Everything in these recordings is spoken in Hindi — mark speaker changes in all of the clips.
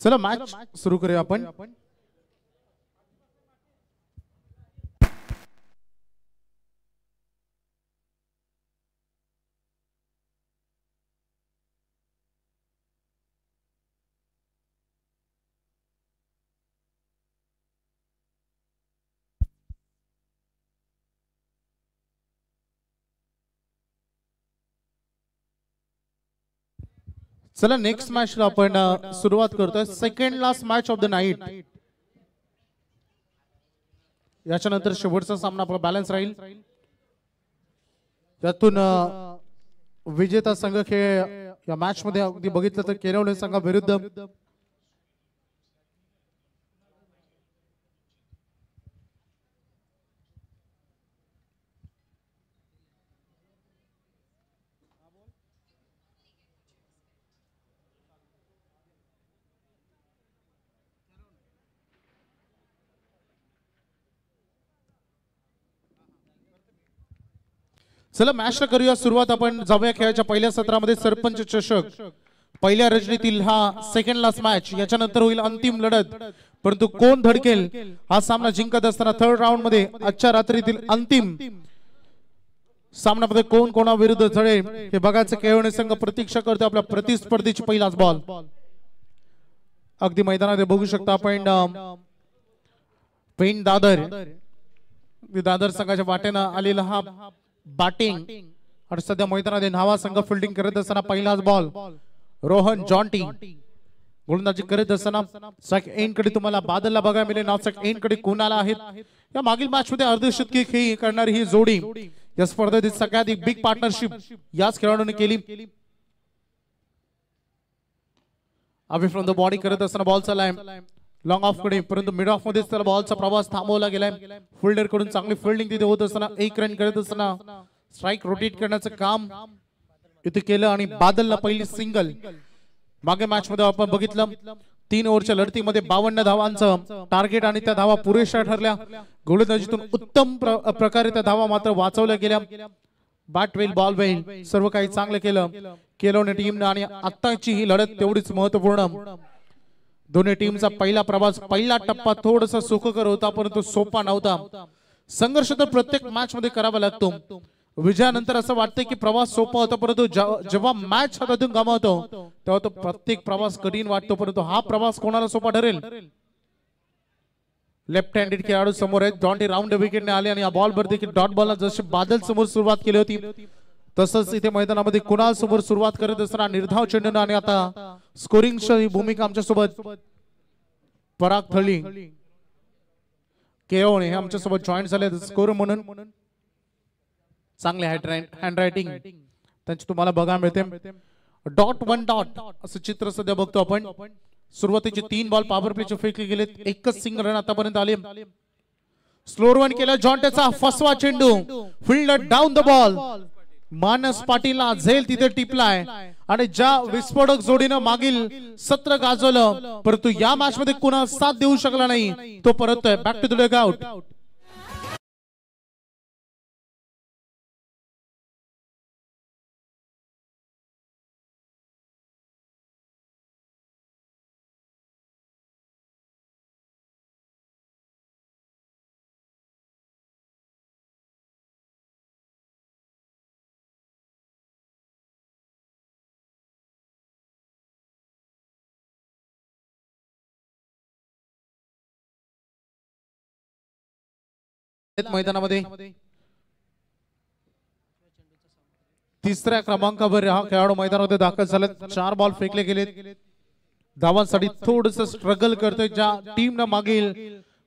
Speaker 1: चला मॅच सुरू करूया आपण. चला नेक्स्ट मॅच ला आपण सुरुवात करतोय. Second last match of the night. याच्यानंतर शेवटचा सामना आपला बॅलन्स राहील. त्यातून विजेता संघ खेळ या मॅच मध्ये अगदी बघितलं तर केरवले संघाविरुद्ध चला मॅच करूया सुरुवात. आपण जाऊया खेळाच्या पहिल्या सत्रामध्ये. सरपंच चषक पहिल्या रजनीतील हा सेकंड लास्ट मॅच. याच्यानंतर होईल अंतिम लढत. परंतु कोण धडकेल हा सामना जिंकत असताना थर्ड राऊंड मध्ये आजच्या रात्रीतील अंतिम सामन्यामध्ये कोण कोणाविरुद्ध झळेल हे बघायचं केळवणे संघ प्रतीक्षा करतो आपल्या प्रतिस्पर्धीची पहिलाच बॉल. अगदी मैदानात बघू शकता आपण पेन दादर संघाच्या वाटेनं आलेला हा बॅटिंग आणि सध्या मैदानात नावा संघ फिल्डिंग करत असताना पहिलाच बॉल. रोहन जॉन्टी गोलंदाजी करत असताना स्ट्राइक एंड कडे तुम्हाला बादलला बघायला मिळेल. नाव स्ट्राइक एंड कडे कोणाला आहेत. या मागील मॅच मध्ये अर्धशतकी खेळी करणारी ही जोडी या स्पर्धेत सगळ्यात बिग पार्टनरशिप याच खेळाडूंनी केली. अवे फ्रॉम द बॉडी करत असताना बॉल चाललाय लॉंग ऑफ कडे. परंतु मिड ऑफ मध्ये त्याला बॉलचा प्रवास थांबवला गेलाय. फिल्डर कडून चांगली फिल्डिंग तिथे होत असताना एक रन करत असताना स्ट्राइक रोटेट करण्याचं काम इथे केलं आणि बादलला पहिली सिंगल. मागे मॅच मध्ये आपण बघितलं 3 ओव्हरच्या लढतीमध्ये 52 धावांचं टार्गेट आणि त्या धावा पुरेशा ठरल्या. गोलंदाजीतून उत्तम प्रकारे त्या धावा मात्र वाचवल्या गेल्या. बॅट वेल बॉल वेल सर्व काही चांगलं केलं केलवणे टीमने. आणि आताची ही लढत तेवढीच महत्वपूर्ण. दोन्ही टीमचा पहिला प्रवास पहिला टप्पा थोडासा सुखकर होता परंतु सोपा नव्हता. संघर्ष तर प्रत्येक मॅच मध्ये करावा लागतो. विजयानंतर असं वाटतं की प्रवास सोपा होता परंतु जेव्हा मॅच हातातून गमावतो तेव्हा तो प्रत्येक प्रवास कठीण वाटतो. परंतु हा प्रवास कोणाला सोपा ठरेल. लेफ्ट हँडेड खेळाडू समोर आहेत. जॉन्टी राऊंड विकेटने आले आणि या बॉलवर देखील डॉट बॉलला जशी बादल समोर सुरुवात केली होती तसंच इथे मैदानामध्ये कुणाल समोर सुरुवात करत असताना निर्धाव चेंडूने आणि आता स्कोरिंगची भूमिका आमच्या सोबत पराग थळी केळवणे हे आमच्या सोबत जॉईन झाले स्कोर म्हणून. चांगले हँड रायटिंग त्यांची तुम्हाला बघायला मिळते. डॉट 1 डॉट असं चित्र सध्या बघतो आपण. सुरुवातीचे 3 बॉल पॉवर प्लेचे फेकले गेले. एकच सिंगल रन आतापर्यंत आले. स्लो रन केला जॉन्टेचा फसवा चेंडू. Fielder down the ball. Manas पाटीलला झेल तिथे टिपलाय आणि ज्या विस्फोटक जोडीनं मागील सत्र गाजवलं परंतु या मॅच मध्ये कुणा साथ देऊ शकला नाही तो परततोय बॅक टू द डगआउट. मैदानामध्ये तिसऱ्या क्रमांकावर हा खेळाडू मैदानामध्ये दाखल झाले. 4 बॉल फेकले गेलेत. धावांसाठी थोडस स्ट्रगल करतोय. ज्या टीमनं मागील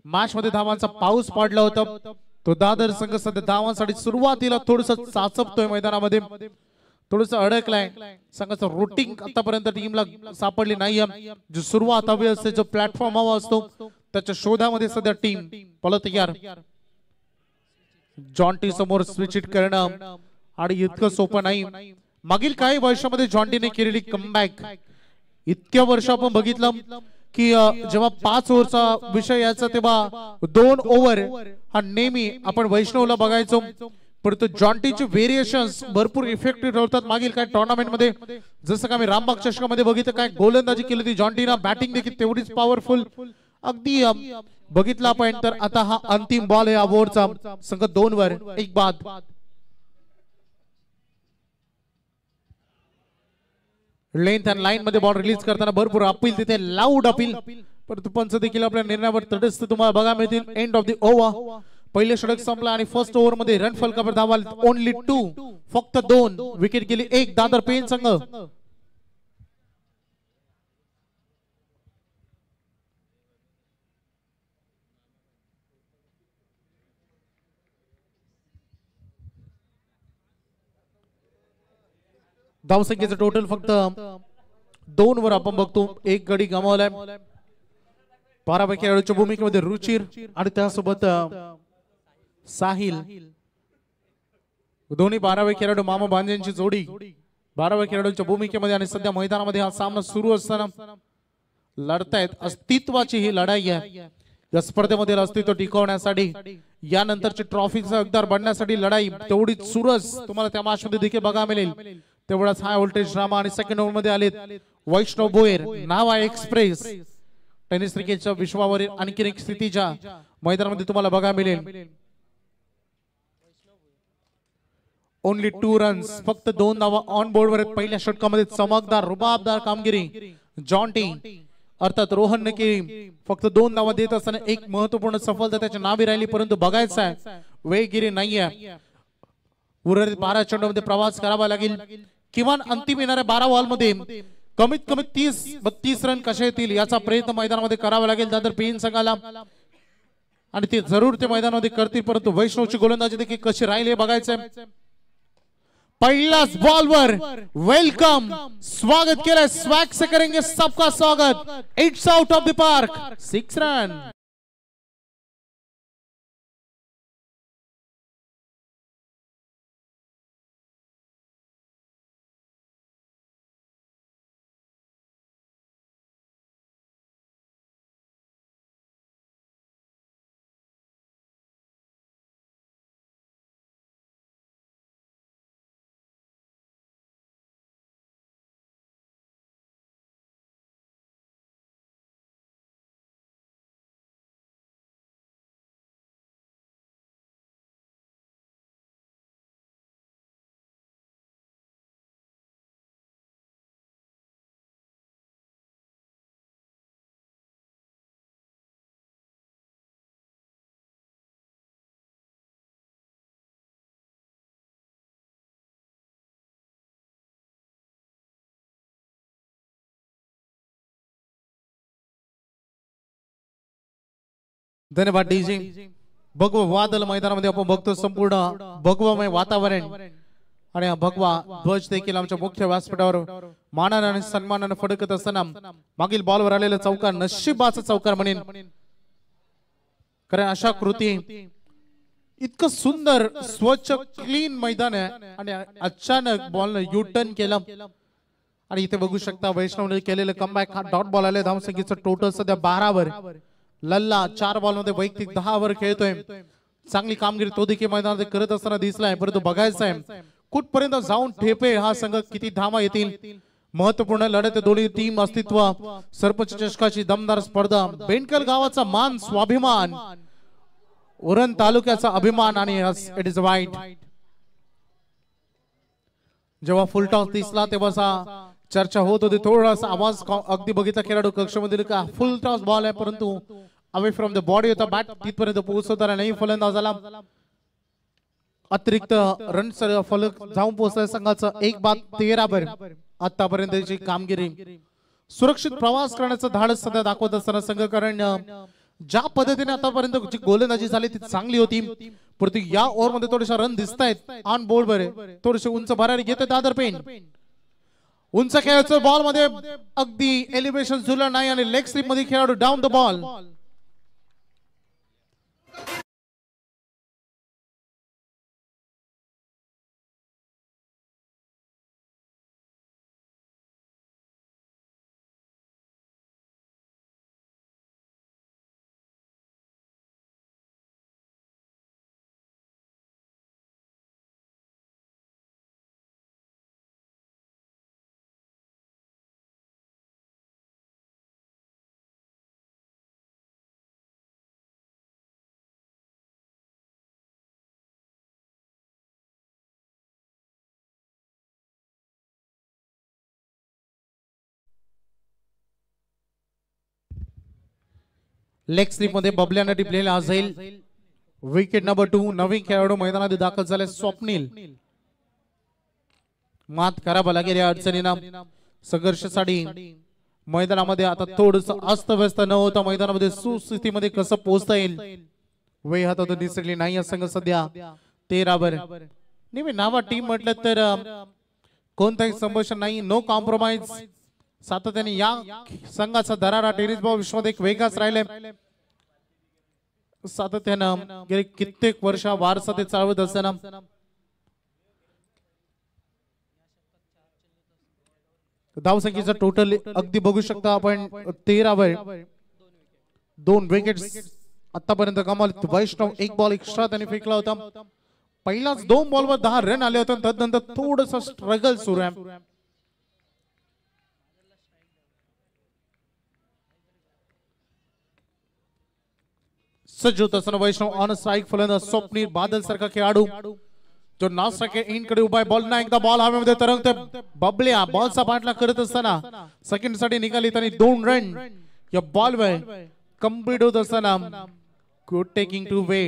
Speaker 1: मॅच मध्ये धावांचा पाऊस पाडला होता तो दादर संघ सध्या धावांसाठी सुरुवातीला थोडस चाचपतोय. मैदानामध्ये थोडस अडकलाय. संघाचं रुटीन आतापर्यंत टीमला सापडली नाही. जो सुरुवात हवी असते जो प्लॅटफॉर्म हवा असतो त्याच्या शोधामध्ये सध्या टीम पळत तयार. जॉन्टी समोर स्विच हिट करणं आणि इतकं सोपं नाही. मागील काही वर्षामध्ये जॉन्टीने केलेली कमबॅक इतक्या वर्ष आपण बघितलं की जेव्हा 5 ओव्हरचा विषय यायचा तेव्हा 2 ओव्हर हा नेहमी आपण वैष्णवला बघायचो परंतु जॉन्टीचे व्हेरिएशन्स भरपूर इफेक्टिव्ह ठरतात मागील काय टुर्नामेंट मध्ये, जसं का मी रामबाग चषकामध्ये बघितलं काय गोलंदाजी केली होती जॉन्टीना, बॅटिंग देखील तेवढीच पॉवरफुल अगदी बघितला आपण. तर आता हा अंतिम बॉल आहे या ओव्हरचा, संघ 2 वर 1 बाद. लेंथ अँड लाईन मध्ये बॉल रिलीज करताना भरपूर अपील, तिथे लाऊड अपील, परंतु पंच देखील आपल्या निर्णयावर तटस्थ तुम्हाला बघा मिळतील. एंड ऑफ द ओव्हर, पहिले षटक संपला आणि फर्स्ट ओव्हर मध्ये रन फलकावर धावा ओनली 2, फक्त 2 विकेट गेली 1 दादर पेन संघ. धावसंख्येचं टोटल फक्त 2 वर आपण बघतो, 1 गडी गमावलाय. 12 खेळाडूच्या भूमिकेमध्ये रुचिर आणि त्यासोबत साहिल, दोन्ही 12 खेळाडू मामा भांजेंची जोडी 12 खेळाडूंच्या भूमिकेमध्ये. आणि सध्या मैदानामध्ये हा सामना सुरू असताना लढतायत. अस्तित्वाची ही लढाई आहे या स्पर्धेमध्ये, अस्तित्व टिकवण्यासाठी, यानंतरची ट्रॉफीचा हकदार बनण्यासाठी लढाई तेवढीच सुरस तुम्हाला त्या मॅच मध्ये देखील बघायला मिळेल. तेवढाच हाय व्होल्टेज ड्रामा. आणि सेकंड ओव्हर मध्ये आलेत वैष्णव भोयर, नावा एक्सप्रेस, टेनिस क्रिकेटच्या विश्वावरील आणखी एक स्थितीच्या मैदानामध्ये तुम्हाला बघायला मिळेल. ओनली 2 रन्स, फक्त 2 धावा ऑन बोर्ड वर. पहिल्या षटकामध्ये चमकदार रुबाबदार कामगिरी जॉन्टी अर्थात रोहन ने केली. फक्त 2 धावा देत असताना एक महत्वपूर्ण सफलता त्याच्या नावी राहिली, परंतु बघायचं आहे वेळगिरी नाहीये. उर्वरित 12 चेंडूमध्ये प्रवास करावा लागेल. किमान अंतिम येणाऱ्या 12 बॉल मध्ये कमीत कमी 30-32 रन कसे येतील याचा प्रयत्न मैदानामध्ये करावा लागेल दादर पेन संघाला, आणि ते जरूर ते मैदानामध्ये करतील. परंतु वैष्णवची गोलंदाजी देखील कशी राहील हे बघायचंय. पहिल्याच बॉलवर वेलकम, स्वागत केलंय, स्वॅग से करेंगे सबका स्वागत. It's out of the park, 6 run. धन्यवाद डीजे. भगवा वादळ मैदानामध्ये आपण बघतो, संपूर्ण भगवामय वातावरण, आणि भगवा ध्वज देखील आमच्या मुख्य व्यासपीठावर मानाने आणि सन्मानाने फडकत असताना मागील बॉलवर आलेला चौकार नशिबाचा चौकार म्हणेन. कारण अशा कृती, इतकं सुंदर स्वच्छ क्लीन मैदान आहे आणि अचानक बॉलने यू टर्न केलं. आणि इथे बघू शकता वैष्णवने केलेलं कमबॅक, हा डॉट बॉल आले. धावसंख्येचं टोटल सध्या 12 वर. लल्ला 4 बॉल मध्ये वैयक्तिक 10 वर खेळतोय. चांगली कामगिरी तो देखील मैदानात करत असताना दिसलाय, परंतु बघायचं आहे कुठपर्यंत जाऊन ठेपे हा संघ, किती धावा येतील. महत्वपूर्ण लढत, दोन्ही टीम अस्तित्व, सरपंच चषकाची दमदार स्पर्धा, बेंडकल गावाचा मान स्वाभिमान, उरण तालुक्याचा अभिमान, आणि इट इज वाईट. जेव्हा फुल टॉस दिसला तेव्हा चर्चा होत होती, थोडासा आवाज अगदी बघितला खेळाडू कक्षामध्ये का फुल टॉस बॉल आहे, परंतु अवे फ्रॉम द बॉडी होता, बॅट तिथपर्यंत पोहोचवताना नाही फलंदाजाला अतिरिक्त रन फलक जाऊन पोहोचलाय संघाचा. 1 बाद 13 वर. आतापर्यंतची कामगिरी, सुरक्षित प्रवास करण्याचं धाडस सध्या दाखवत असताना संघ, कारण ज्या पद्धतीने आतापर्यंत जी गोलंदाजी झाली ती चांगली होती, परंतु या ओव्हर मध्ये थोडेशा रन दिसतायत ऑन बोर्ड वर, थोडेसे उंच भरारी घेते दादर पेन. उंच खेळाचं बॉल मध्ये अगदी एलिव्हेशन झुललं नाही आणि लेग स्लिप मध्ये खेळाडू down the ball. Leg slip मध्ये बबल्याने टिपलेला जाईल. Wicket number 2. नवीन खेळाडू मैदानात दाखल झाले स्वप्नील. मात करावा लागेल या अडचणींना. संघर्षासाठी मैदानामध्ये आता थोडस अस्तव्यस्त न होता मैदानामध्ये सुस्थितीमध्ये कसं पोहोचता येईल. वेळ हातातून दिसली नाही या संघ सध्या 13 वर. नेहमी नावा टीम म्हटलं तर कोणताही संभाषण नाही, नो कॉम्प्रोमाइज. सातत्याने या संघाचा दरारा टेनिस बॉल विश्वात एक वेगळाच राहिलाय. सातत्यानं गेले कित्येक वर्ष वारसा ते चालवत असताना धावसंख्येचं टोटल अगदी बघू शकता आपण 13 वर. 2 विकेट्स आतापर्यंत कमाल. वैष्णव एक बॉल एक्स्ट्रा त्याने फेकला होता. पहिलाच 2 बॉलवर 10 रन आले होते. तदनंतर थोडस स्ट्रगल सुरू आहे. सज्ज होत असताना वैष्णव ऑन स्ट्राइक फलंदाज स्वप्नील बादल सारखा खेळाडू जो नास्टाके इन कडे उभा आहे. बॉल ना एकदा बॉल हवेमध्ये तरंगते. बबल्या बॉलचा पाठलाग करत असताना सेकंड साठी निघाली त्यांनी 2 रन या बॉलवर कंप्लीट होत असताना गुड टेकिंग टू वे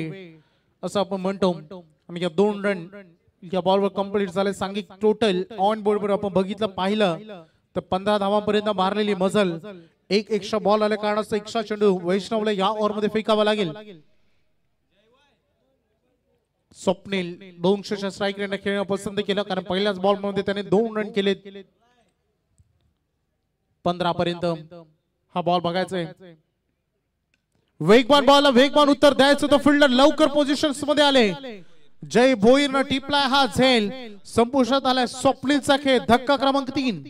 Speaker 1: असं आपण म्हणतो. आणि या 2 रन या बॉलवर कंप्लीट झाले. सांघिक टोटल ऑन बोर्ड वर आपण बघितलं पाहिलं तर 15 धावांपर्यंत मारलेली मजल. एक एक्स्ट्रा बॉल आल्या कारणास्तव एक्स्ट्रा चेंडू वैष्णवला या ओव्हर मध्ये फेकावा लागेल. स्वप्नील 200च्या स्ट्राइक रेटने खेळणं पसंत केलं कारण पहिल्याच बॉल मध्ये त्याने 2 रन केले. 15 पर्यंत हा बॉल बघायचा आहे. वेगवान बॉलला वेगवान उत्तर द्यायचं तर फिल्डर लवकर पोझिशन्स मध्ये आले. जय भोईरनं टिपलाय हा झेल. संपुष्टात आलाय स्वप्नीलचा खेळ. धक्का क्रमांक 3.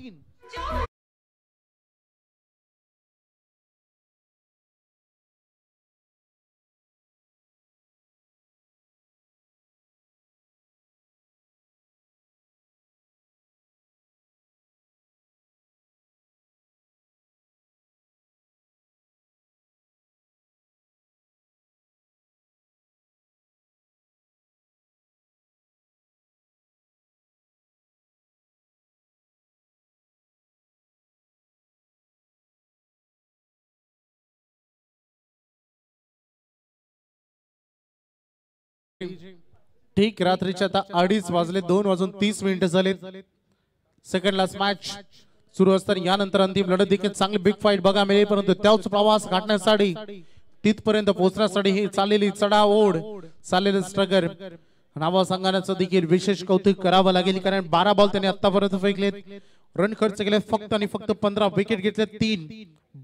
Speaker 1: ठीक रात्रीच्या आता 2:30 वाजले. 2:30 झाले. सेकंड लास्ट मॅच सुरू असताना यानंतर अंतिम लढत देखील चांगली बिग फाईट बघा मिळेल. परंतु त्याच प्रवास गाठण्यासाठी तिथपर्यंत पोहोचण्यासाठी ही चाललेली चढाओढ चाललेलं स्ट्रगल नावा संघाचं देखील विशेष कौतुक करावं लागेल. कारण 12 बॉल त्यांनी आतापर्यंत फेकलेत. रन खर्च केले फक्त आणि फक्त 15. विकेट घेतले 3.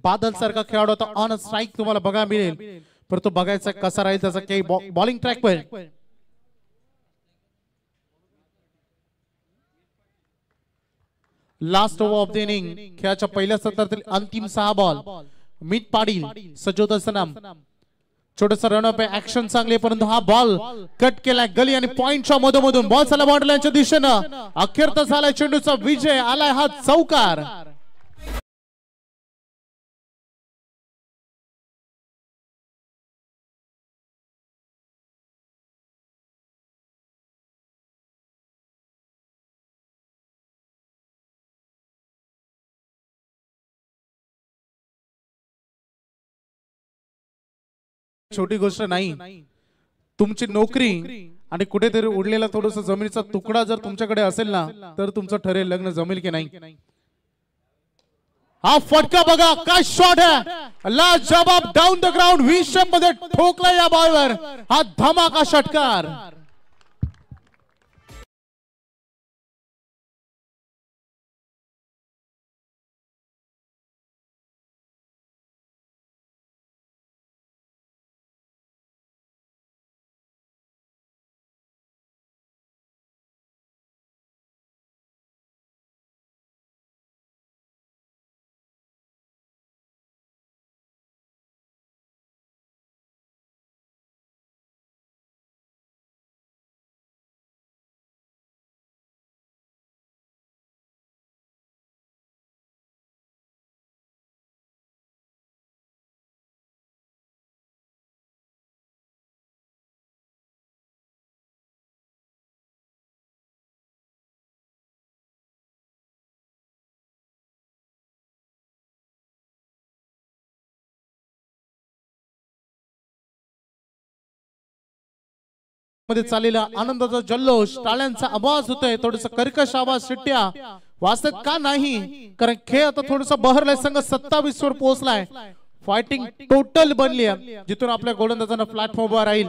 Speaker 1: बादल सारखा खेळाडू आता ऑन स्ट्राइक तुम्हाला बघा मिळेल. परंतु बघायचा कसा राहील त्याचा काही बॉलिंग ट्रॅकवर. Last over of the inning खेळाच्या पहिल्या सत्रातील अंतिम 6 बॉल. मीट पाडील सज्ज असताना छोटस रनअप आहे. ऍक्शन चांगले परंतु हा बॉल कट केलाय गली आणि पॉइंटच्या मधोमधून. बॉल झाला बाउंड्रीच्या दिशेनं. अखेर तर झालाय चेंडूचा विजय. आलाय हा चौकार. छोटी गोष्ट नाही. तुमची नोकरी आणि कुठेतरी उडलेला थोडासा जमिनीचा तुकडा जर तुमच्याकडे असेल ना तर तुमचं ठरेल लग्न जमेल की नाही. हा फटका बघा काय शॉट आहे. ला जवाब down the ground V shape मध्ये ठोकला या बॉलवर. हा धमाका षटकार. मध्ये चाललेला आनंदाचा जल्लोष, टाळ्यांचा आवाज होतोय, थोडस कर्कश आवाज, शिट्ट्या वाजतात का नाही, कारण खेळ आता थोडासा बहरलाय. संघ 27 वर पोहोचलाय. फायटिंग टोटल बनली आहे, जिथून आपल्या गोलंदाजांना प्लॅटफॉर्म वर राहील.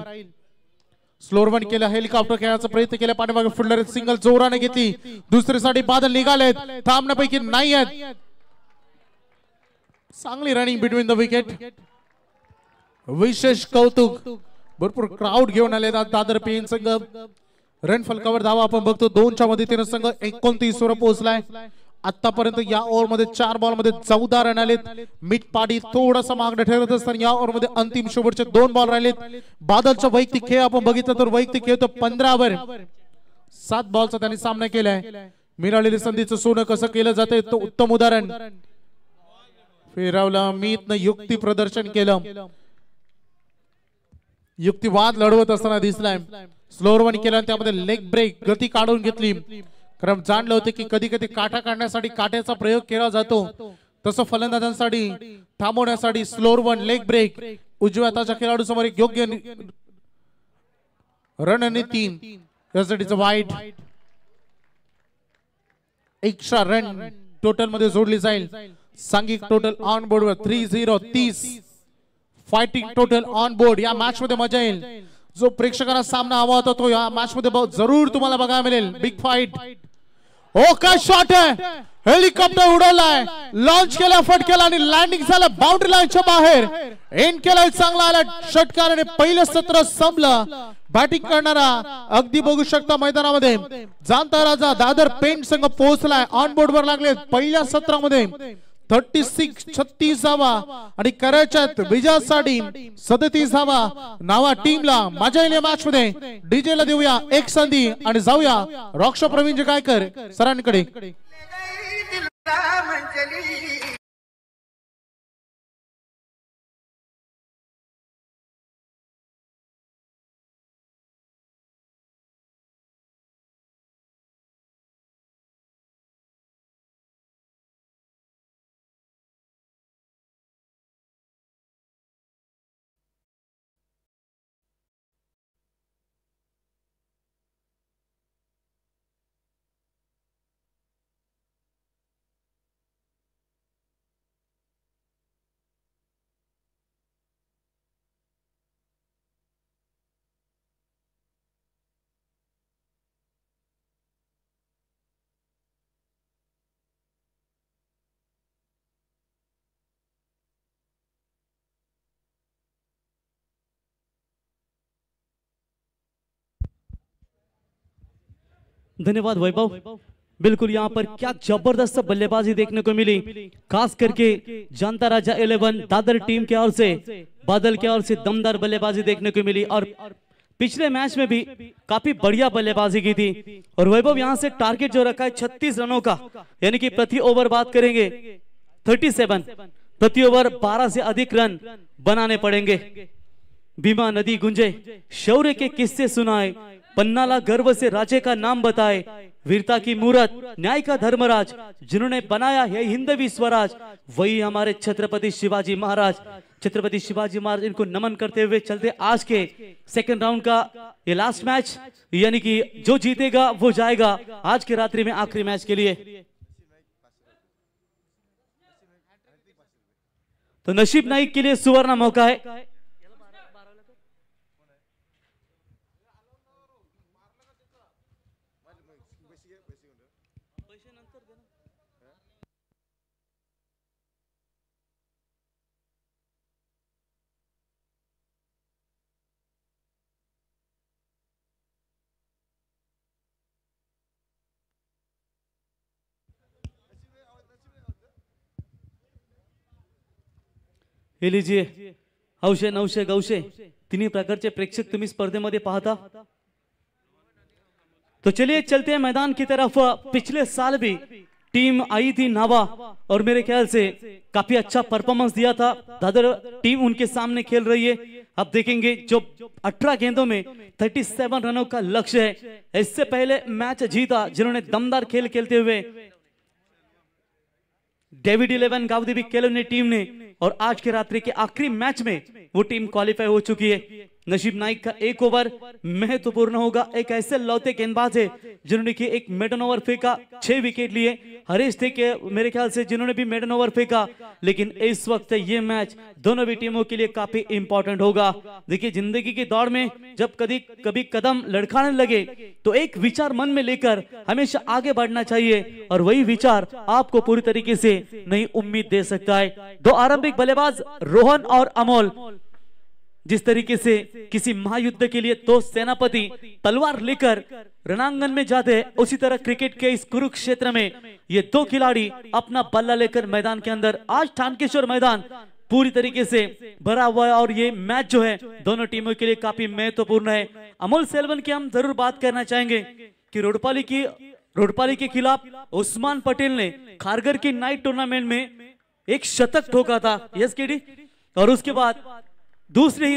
Speaker 1: स्लोअर वन केला, हेलिकॉप्टर खेळण्याचा प्रयत्न केला, पाठीमागे फुलर सिंगल जोराने घेतली, दुसरीसाठी बादल निघालेत, थांबण्यापैकी नाही आहेत. चांगली रनिंग बिटवीन द विकेट, विशेष कौतुक. भरपूर क्राऊड घेऊन आले दादर पेन संघ. रन फलकावर धावा आपण बघतो 2च्या मदतीने संघ 29 वर पोहोचलाय. आतापर्यंत या ओव्हर मध्ये 4 बॉल मध्ये 14 रन आलेत. मिड पाडी थोडासा मागणं ठरत असताना या ओव्हर मध्ये अंतिम शेवटचे 2 बॉल राहिलेत. बादलचा वैयक्तिक खेळ आपण बघितलं तर वैयक्तिक खेळ तो 15 वर 7 बॉलचा त्यांनी सामना केलाय. मिळालेली संधीचं सोनं कसं केलं जातंय तो उत्तम उदाहरण. फिरवलं मीतनं युक्ती प्रदर्शन केलं, युक्तिवाद लढवत असताना दिसलाय. स्लोअर वन केला, त्यामध्ये लेग ब्रेक गती काढून घेतली, कारण जाणलं होते की कधी कधी काटा काढण्यासाठी काट्याचा प्रयोग केला जातो, तसं फलंदाजांसाठी थांबवण्यासाठी स्लोअर वन लेग ब्रेक. उजव्या हाताच्या खेळाडू समोर एक योग्य रणनीती, यासाठीचं वाईट एक्स्ट्रा रन टोटल मध्ये जोडली जाईल. सांघिक total on board were 30 fighting total on board. या मॅच मध्ये मजा येईल. जो प्रेक्षकांना सामना हवा होता तो या मॅच मध्ये जरूर तुम्हाला बघायला मिळेल. Big fight. ओ काय शॉट आहे, हेलिकॉप्टर उडवलाय, लॉन्च केला, फटकेला आणि लँडिंग झालं बाउंड्री लाईनच्या बाहेर. एंड केलाय चांगला आला षटकाराने. पहिलं सत्र संपलं. बॅटिंग करणारा अगदी बघू शकता मैदानामध्ये जाणता राजा दादर पेंट संघ पोहोचलाय. ऑन बोर्ड वर लागले पहिल्या सत्रामध्ये 36 धावा आणि करायच्यात विजयासाठी 37 धावा. नावा टीमला मजा येईल मॅच मध्ये. डीजे ला देऊया एक संधी आणि जाऊया रॉकशॉप प्रवीण गायकर सरांकडे.
Speaker 2: धन्यवाद वैभव। बिल्कुल यहाँ पर क्या जबरदस्त बल्लेबाजी देखने को मिली, खास करके जनता राजा 11 दादर टीम के ओर से, बादल के ओर से दमदार बल्लेबाजी देखने को मिली और पिछले मैच में भी काफी बढ़िया बल्लेबाजी की थी। और वैभव यहाँ से टारगेट जो रखा है 36 रनों का, यानी कि प्रति ओवर बात करेंगे 37, प्रति ओवर 12 से अधिक रन बनाने पड़ेंगे। भीमा नदी गुंजे, शौर्य के किस्से सुनाए, पन्नाला गर्व से राजे का नाम बताए, वीरता की मूरत, न्याय का धर्मराज, जिन्होंने बनाया है हिंदवी स्वराज, वही हमारे छत्रपति शिवाजी महाराज। छत्रपति शिवाजी महाराज इनको नमन करते हुए चलते आज के सेकंड राउंड का ये लास्ट मैच, यानी कि जो जीतेगा वो जाएगा आज के रात्रि में आखिरी मैच के लिए। तो नसीब नाइक के लिए सुवर्ण मौका है। हे लीजिए हौशे नवशे गौशे तिन्ही प्रकारचे प्रेक्षक तुम्ही स्पर्धेमध्ये पाहता। तो चलिए चलते हैं मैदान की तरफ। पिछले साल भी टीम आई थी नावा और मेरे ख्याल से काफी अच्छा परफॉर्मेंस दिया था। दादर टीम उनके सामने खेल रही है। अब देखेंगे जो 18 गेंदों में 37 रनों का लक्ष्य है। इससे पहले मैच जीता जिन्होंने दमदार खेल खेलते हुए डेविड 11 गावदेवी केलोनी टीम ने, और आज के रात्रि के आखिरी मैच में वो टीम क्वालिफाई हो चुकी है। नशीब नाइक का एक ओवर महत्वपूर्ण होगा। एक ऐसे लौते गेंदबाज है जिन्होंने कि एक मेडन ओवर फेंका, 6 विकेट लिए। हरीश थे के मेरे ख्याल से जिन्होंने भी मेडन ओवर फेंका, लेकिन इस वक्त ये मैच दोनों भी टीमों के लिए काफी इंपॉर्टेंट होगा। देखिए, जिंदगी की दौड़ में जब कभी कदम लड़खड़ाने लगे तो एक विचार मन में लेकर हमेशा आगे बढ़ना चाहिए, और वही विचार आपको पूरी तरीके से नई उम्मीद दे सकता है। दो आरंभिक बल्लेबाज रोहन और अमोल, जिस तरीके से किसी महायुद्ध के लिए दो सेनापति तलवार लेकर रणांगन में जाते हैं, उसी तरह क्रिकेट के इस कुरुक्षेत्र में ये दो खिलाड़ी अपना बल्ला लेकर मैदान के अंदर, आज ठानकेश्वर मैदान पूरी तरीके से भरा हुआ है, और ये मैच जो है दोनों टीमों के लिए काफी महत्वपूर्ण है। अमोल सेल्वन की हम जरूर बात करना चाहेंगे कि रोडपाली के खिलाफ उस्मान पटेल ने खारगर की नाइट टूर्नामेंट में एक शतक ठोका था, यस केडी, और उसके बाद दूसरे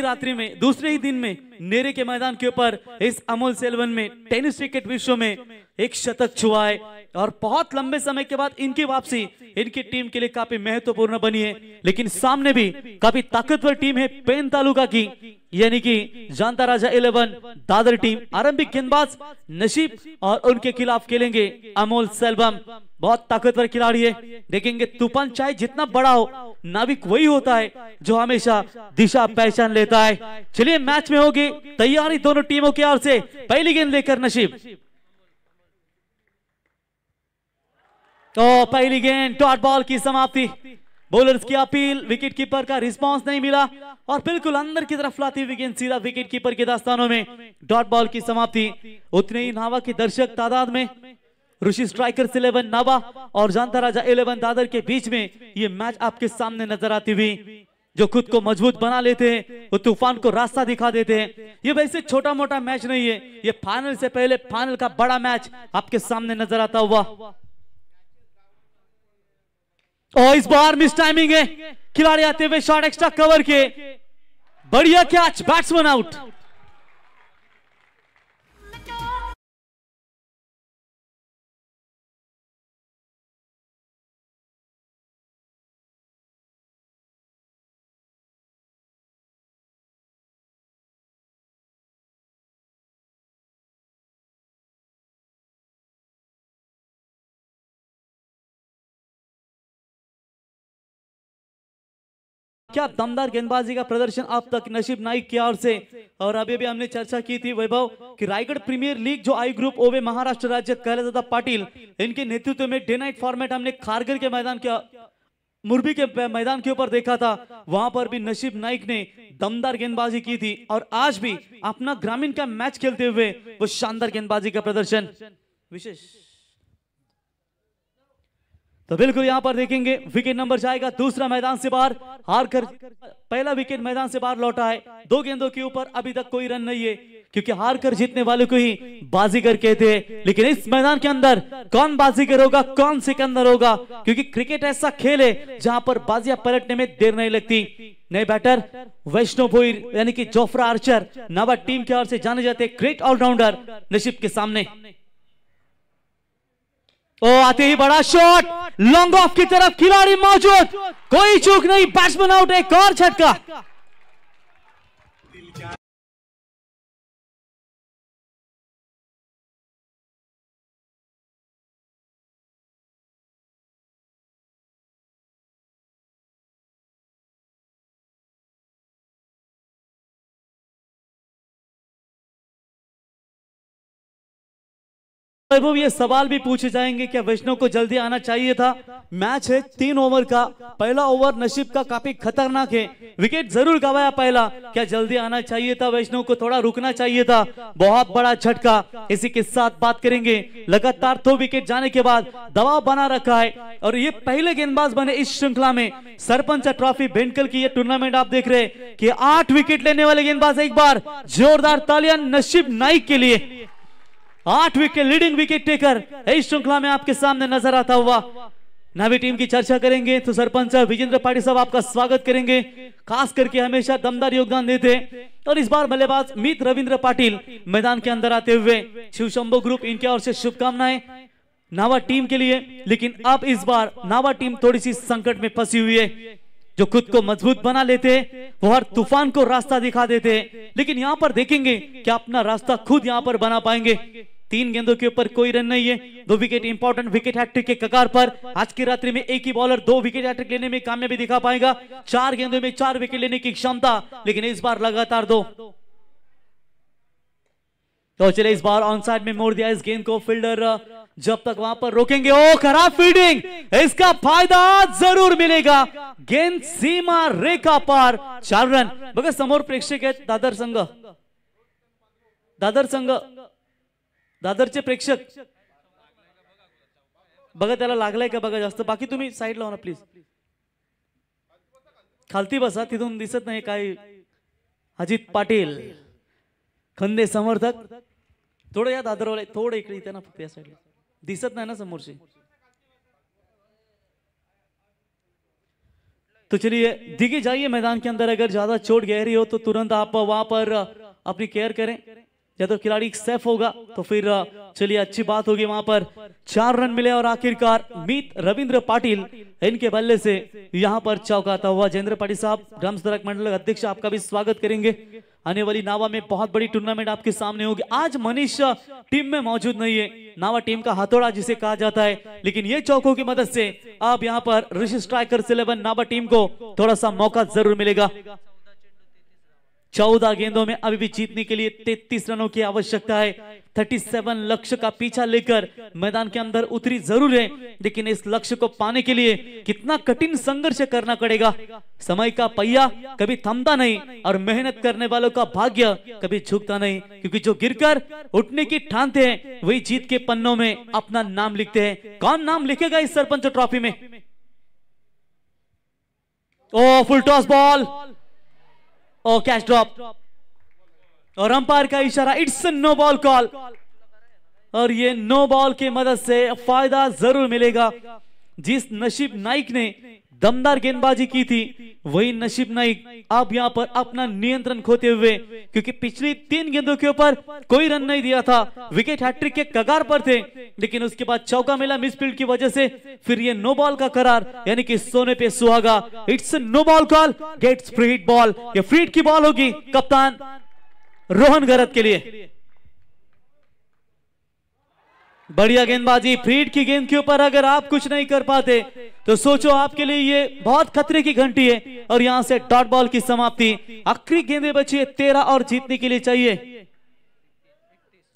Speaker 2: ही दिन में नेरे के मैदान के ऊपर इस अमोल सेल्वन में टेनिस क्रिकेट विश्व में एक शतक छुआ है, और बहुत लंबे समय के बाद इनकी वापसी इनकी टीम के लिए काफी महत्वपूर्ण बनी है। लेकिन सामने भी काफी ताकतवर टीम है पेन तालुका की, यानी कि जानता राजा 11 दादर टीम। आरंभिक गेंदबाज नशीब और उनके खिलाफ खेलेंगे अमोल सेल्वम, बहुत ताकतवर खिलाड़ी है। देखेंगे तूफान चाहे जितना बड़ा हो, नाविक वही होता है जो हमेशा दिशा पहचान लेता है। चलिए, मैच में होगी तैयारी दोनों टीमों की ओर से। पहली गेंद लेकर नशीब, तो पहली गेंद डॉट बॉल की समाप्ति। बॉलर्स की अपील, विकेट कीपर का रिस्पांस नहीं मिला, और बिल्कुल अंदर की तरफ लाती हुई गेंद सीधा विकेट कीपर के दास्तानों में, डॉट बॉल की समाप्ति। उतने ही नावा के दर्शक तादाद में ऋषि स्ट्राइकर्स 11 नावा और जानता राजा 11 दादर के बीच में ये मैच आपके सामने नजर आती हुई। जो खुद को मजबूत बना लेते हैं वो तूफान को रास्ता दिखा देते हैं। ये वैसे छोटा मोटा मैच नहीं है, ये फाइनल से पहले फाइनल का बड़ा मैच आपके सामने नजर आता हुआ। और इस बार मिस टाइमिंग है, खिलाड़ी आते हुए शॉट एक्स्ट्रा कवर के, बढ़िया कैच, बैट्समैन आउट। क्या दमदार गेंदबाजी का प्रदर्शन अब तक नशीब नाइक की ओर से। और अभी भी हमने चर्चा की थी वैभव कि रायगढ़ प्रीमियर लीग जो आई ग्रुप ओवे महाराष्ट्र राज्य कैलाशदादा पाटिल इनके नेतृत्व में डे नाइट फॉर्मेट हमने खारगर के मैदान के मुरबी के मैदान के ऊपर देखा था, वहां पर भी नशीब नाइक ने दमदार गेंदबाजी की थी, और आज भी अपना ग्रामीण का मैच खेलते हुए वो शानदार गेंदबाजी का प्रदर्शन विशेष। तो बिल्कुल यहां पर देखेंगे विकेट नंबर जाएगा दूसरा मैदान से बाहर, हारकर पहला विकेट मैदान से बाहर लौटा है। 2 गेंदों के ऊपर अभी तक कोई रन नहीं है, क्योंकि हारकर जीतने वाले को ही बाजीगर कहते हैं। लेकिन इस मैदान के अंदर कौन बाजीगर होगा, कौन सिकंदर होगा, क्योंकि क्रिकेट ऐसा खेल है जहां पर बाजियां पलटने में देर नहीं लगती। नए बैटर वैष्णव भोईर यानी कि जोफ्रा आर्चर नावा टीम की ओर से जाने जाते ग्रेट ऑलराउंडर नशीब के सामने। ओ आते ही बड़ा शॉट, लॉन्ग ऑफ की तरफ खिलाड़ी मौजूद, कोई चूक नहीं, बैट्समैन आउट, एक और झटका। वैभव ये सवाल भी पूछे जाएंगे, क्या वैष्णव को जल्दी आना चाहिए था। मैच है 3 ओवर का, पहला ओवर नशीब का काफी खतरनाक है, विकेट जरूर गवाया पहला, क्या जल्दी आना चाहिए था, वैष्णव को थोड़ा रुकना चाहिए था, बहुत बड़ा झटका। इसी के साथ बात करेंगे लगातार 2 विकेट जाने के बाद दबाव बना रखा है, और ये पहले गेंदबाज बने इस श्रृंखला में। सरपंच ट्रॉफी बेंटकल की ये टूर्नामेंट आप देख रहे हैं कि 8 विकेट लेने वाले गेंदबाज, एक बार जोरदार तालियां नशीब नाइक के लिए। 8 विकेट लीडिंग विकेट टेकर इस श्रृंखला में आपके सामने नजर आता हुआ। नावी टीम की चर्चा करेंगे तो सरपंच विजेंद्र पाटिल साहब आपका स्वागत करेंगे, खास करके हमेशा दमदार योगदान देते। और इस बार बल्लेबाज मीत रविंद्र पाटिल मैदान के अंदर आते हुए, शिव शंभो ग्रुप इनके ओर से शुभकामनाएं नावा टीम के लिए। लेकिन अब इस बार नावा टीम थोड़ी सी संकट में फंसी हुई है। जो खुद को मजबूत बना लेते वो हर तूफान को रास्ता दिखा देते, लेकिन यहाँ पर देखेंगे कि अपना रास्ता खुद यहाँ पर बना पाएंगे। 3 गेंदों के ऊपर कोई रन नहीं है, 2 विकेट इंपॉर्टेंट विकेट हैट्रिक के कगार पर। आज की रात्रि में एक ही बॉलर 2 विकेट हैट्रिक लेने में कामयाबी दिखा पाएगा। 4 गेंदों में 4 विकेट लेने की क्षमता, लेकिन इस बार लगातार 2। तो चले इस बार ऑन साइड में मोड़ दिया इस गेंद को फील्डर, जब तक वहां पर रोकेंगे। ओ खराब फील्डिंग, इसका फायदा जरूर मिलेगा। गेंद सीमा रेखा पार, 4 रन। बघा समोर प्रेक्षक आहेत दादर संघ, दादरचे प्रेक्षक बघा त्याला लागलाय का बघा जास्त। बाकी तुम्ही साईड लावा ना प्लीज, खालती बसा, तिथून दिसत नाही काय। अजित पाटील खंदे समर्थक, थोडं या दादरवाले थोडं इकडे इथे ना, फक्त या साईडला दिसत नाही ना समोरचे। तो चलिए दिखे जाइए मैदान के अंदर, अगर ज्यादा चोट गहरी हो तो तुरंत आप वहां पर अपनी केयर करें, या तो खिलाड़ी सेफ होगा तो फिर चलिए अच्छी बात होगी। वहां पर 4 रन मिले और आखिरकार मीत रविंद्र पाटिल इनके बल्ले से यहां पर चौकाता हुआ। जयेंद्र पाटिल साहब, ग्राम सुधारक मंडल अध्यक्ष, आपका भी स्वागत करेंगे। आने वाली नावा में बहुत बड़ी टूर्नामेंट आपके सामने होगी। आज मनीष टीम में मौजूद नहीं है, नावा टीम का हथौड़ा जिसे कहा जाता है, लेकिन ये चौकों की मदद से अब यहाँ पर ऋषि स्ट्राइकर्स 11 नावा टीम को थोड़ा सा मौका जरूर मिलेगा। 14 गेंदों में अभी भी जीतने के लिए 33 रनों की आवश्यकता है। 37 लक्ष्य का पीछा लेकर मैदान के अंदर उतरी जरूर है, लेकिन इस लक्ष्य को पाने के लिए कितना कठिन संघर्ष करना पड़ेगा। समय का पहिया कभी थमता नहीं और मेहनत करने वालों का भाग्य कभी झुकता नहीं, क्योंकि जो गिरकर उठने की ठानते हैं वही जीत के पन्नों में अपना नाम लिखते हैं। कौन नाम लिखेगा इस सरपंच ट्रॉफी में? ओ फुल टॉस बॉल, ओ कैच ड्रॉप, और अंपायर का इशारा, इट्स नो बॉल कॉल। और ये नो बॉल की मदद से फायदा जरूर मिलेगा। जिस नसीब नाइक ने दमदार गेंदबाजी की थी, वही नसीब नाइक अब यहां पर अपना नियंत्रण खोते हुए, क्योंकि पिछली 3 गेंदों के ऊपर कोई रन नहीं दिया था, विकेट हैट्रिक के कगार पर थे, लेकिन उसके बाद चौका मिला मिसफील्ड की वजह से, फिर ये नो बॉल का करार, यानी कि सोने पे सुहागा। It's no ball call, gets free hit ball. ये फ्री हिट की बॉल होगी कप्तान रोहन गरत के लिए। बढ़िया गेंदबाजी, फ्री हिट की गेंद के ऊपर अगर आप कुछ नहीं कर पाते तो सोचो आपके लिए ये बहुत खतरे की घंटी है। और यहां से डॉट बॉल की समाप्ति। आखिरी गेंदें बची है 13 और जीतने के लिए चाहिए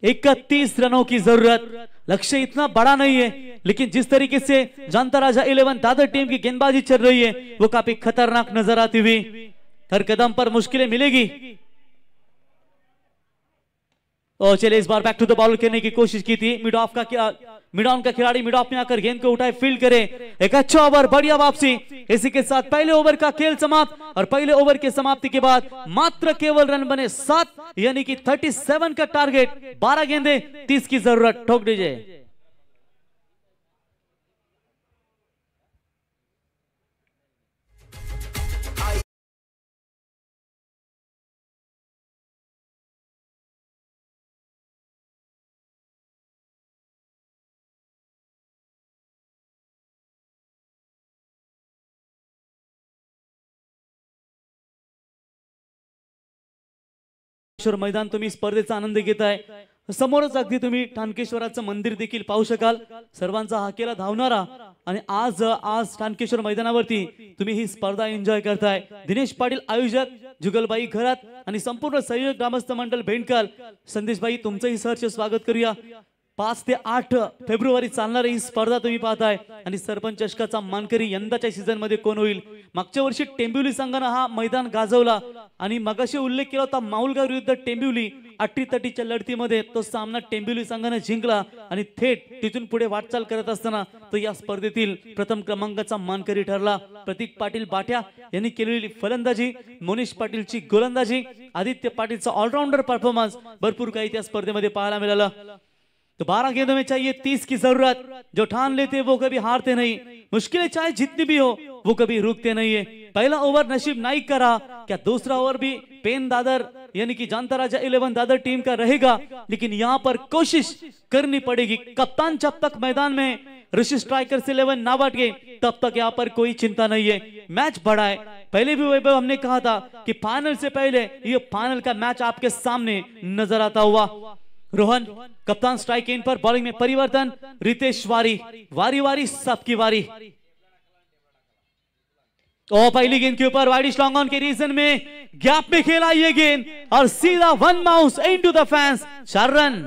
Speaker 2: 31 रनों की जरूरत। लक्ष्य इतना बड़ा नहीं है, लेकिन जिस तरीके से जनता राजा 11 दादर टीम की गेंदबाजी चल रही है वो काफी खतरनाक नजर आती हुई। हर कदम पर मुश्किलें मिलेगी। और चले इस बार बैक टू द बॉल करने की कोशिश की थी। मिड ऑन का खिलाड़ी मिड ऑफ में आकर गेंद को उठाए, फील्ड करे, एक अच्छा ओवर, बढ़िया वापसी। इसी के साथ पहले ओवर का खेल समाप्त। और पहले ओवर के समाप्ति के बाद मात्र केवल रन बने 7, यानी कि 37 का टारगेट। 12 गेंदे 30 की जरूरत। ठोक दीजिए। मैदान तुम्ही स्पर्धेचा आनंद घेताय। समोरच अगदी तुम्ही ठाणकेश्वराचं मंदिर देखील पाहू शकाल। सर्वांचा हाकेला धावणारा आणि आज ठाणकेश्वर मैदानावरती तुम्ही ही स्पर्धा एन्जॉय करताय। दिनेश पाटील आयोजक, जुगलबाई घरात आणि संपूर्ण सहयोग ग्रामस्थ मंडळ भेंडकाल। संदेशबाई तुमचंही सहर्ष स्वागत करूया। 5 ते 8 फेब्रुवारी चालणारी ही स्पर्धा तुम्ही पाहताय। आणि सरपंच चषकाचा मानकरी यंदाच्या सीझन मध्ये कोण होईल? मागच्या वर्षी टेंबिवली संघाने हा मैदान गाजवला आणि मगाशी उल्लेख केला होता माऊलगाव विरुद्ध टेंबिवली 80-30च्या लढतीमध्ये तो सामना टेंबिवली संघाने जिंकला आणि थेट तिथून पुढे वाटचाल करत असताना तो या स्पर्धेतील प्रथम क्रमांकाचा मानकरी ठरला। प्रतीक पाटील बाट्या यांनी केलेली फलंदाजी, मोनिश पाटीलची गोलंदाजी, आदित्य पाटीलचा ऑलराउंडर परफॉर्मन्स भरपूर काही त्या स्पर्धेमध्ये पाहायला मिळाला। तो 12 गेंदों में चाहिए 30 की जरूरत। जो ठान लेते वो कभी हारते नहीं, मुश्किलें चाहे जितनी भी हो वो कभी रुकते नहीं है। पहला ओवर नसीब नाइक का रहा, क्या दूसरा ओवर भी पेन दादर यानी कि जानता राजा 11 दादर टीम का रहेगा, लेकिन यहां पर कोशिश करनी पड़ेगी। कप्तान जब तक मैदान में ऋषि स्ट्राइकर्स 11 ना बैठ गए तब तक यहां पर कोई चिंता नहीं है। मैच बड़ा है, पहले भी वैभव हमने कहा था कि फाइनल से पहले ये फाइनल का मैच आपके सामने नजर आता हुआ। रोहन कप्तान स्ट्राइक इन पर, बॉलिंग में परिवर्तन, रितेश वारी वारी सबकी वारी। और पहली गेंद के ऊपर वाइड लॉन्ग ऑन के रीजन में गैप में खेला ये गेंद और सीधा one mouse into the fans, 4 run.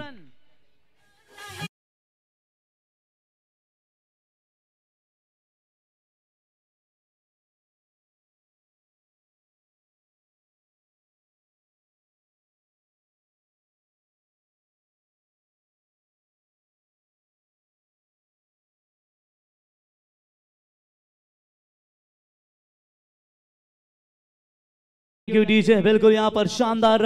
Speaker 2: DJ बिल्कुल यहाँ पर शानदार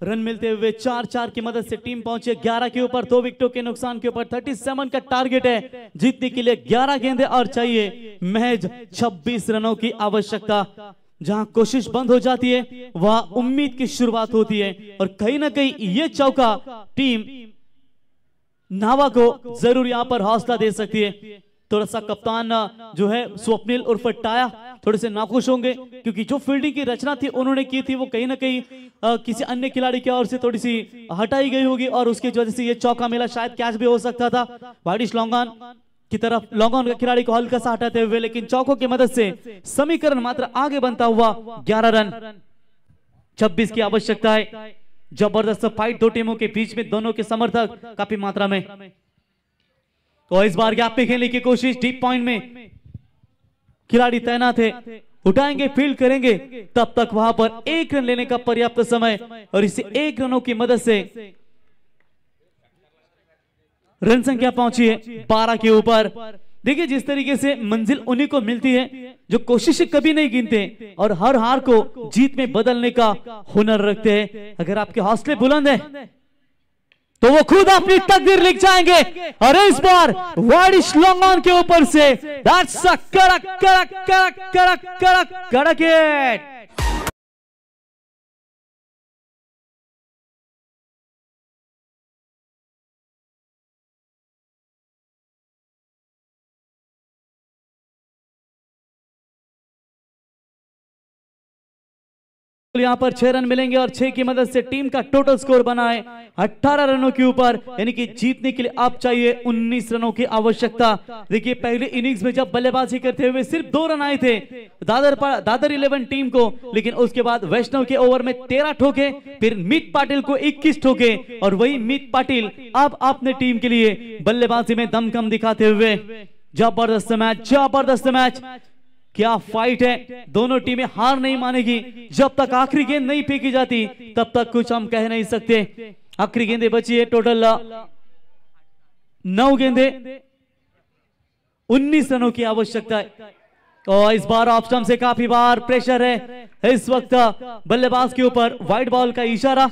Speaker 2: रन मिलते हुए 4-4 की मदद से टीम पहुंचे 11 के ऊपर, 2 विकेटों के नुकसान के ऊपर 37 का टारगेट है। जीतने के लिए 11 गेंदें और चाहिए महज 26 रनों की आवश्यकता। जहां कोशिश बंद हो जाती है वहां उम्मीद की शुरुआत होती है, और कहीं ना कहीं ये चौका टीम नावा को जरूर यहाँ पर हौसला दे सकती है। थोड़ा सा कप्तान जो है स्वप्निल उर्फ टाया थोड़े से नाखुश होंगे, क्योंकि जो फील्डिंग की रचना थी उन्होंने की थी वो कहीं ना कहीं किसी अन्य खिलाड़ी की ओर से थोड़ी सी हटाई गई होगी, और उसकी वजह से ये चौका मिला। शायद कैच भी हो सकता था वाइडिश लॉन्ग ऑन की तरफ, लॉन्ग ऑन का खिलाड़ी को हल्का सा हटाते हुए, लेकिन चौकों की मदद से समीकरण मात्र आगे बनता हुआ 11 रन 26 की आवश्यकता है। जबरदस्त फाइट दो टीमों के बीच में, दोनों के समर्थक काफी मात्रा में। तो इस बार गैप में खेलने की कोशिश, डीप पॉइंट में खिलाड़ी तैनात है, उठाएंगे फील्ड करेंगे, तब तक वहां पर 1 रन लेने का पर्याप्त समय, और इसे 1 रनों की मदद से रन संख्या पहुंची है 12 के ऊपर। देखिए जिस तरीके से मंजिल उन्हीं को मिलती है जो कोशिशें कभी नहीं गिनते और हर हार को जीत में बदलने का हुनर रखते हैं। अगर आपके हौसले बुलंद है तो वो खुद अपनी तकदीर लिख जाएंगे, और इस बार वाइडिश लॉन्ग ऑन के ऊपर से दैट्स अ कड़क कड़क कड़क कड़क कड़क कड़क हिट। यहां पर 6 रन मिलेंगे और 6 की मदद से टीम का टोटल स्कोर बना है 18 रनों के ऊपर, यानी कि जीतने के लिए आप चाहिए 19 रनों की आवश्यकता। देखिए पहले इनिंग्स में जब बल्लेबाजी करते हुए सिर्फ 2 रन आए थे दादर 11 टीम को, लेकिन उसके बाद वैष्णव के ओवर में 13 ठोके, फिर मीत पाटिल को 21 ठोके, और वही मीत पाटिल अब अपने टीम के लिए बल्लेबाजी में दमखम दिखाते हुए। जबरदस्त मैच, जबरदस्त मैच, क्या फाइट है। दोनों टीमें हार नहीं मानेगी, जब तक आखिरी गेंद नहीं फेंकी जाती तब तक कुछ हम कह नहीं सकते। आखिरी गेंदें बची है, टोटल 9 गेंदें, 19 रनों की आवश्यकता है। और इस बार ऑफ स्टंप से काफी बार प्रेशर है इस वक्त बल्लेबाज के ऊपर, वाइड बॉल का इशारा।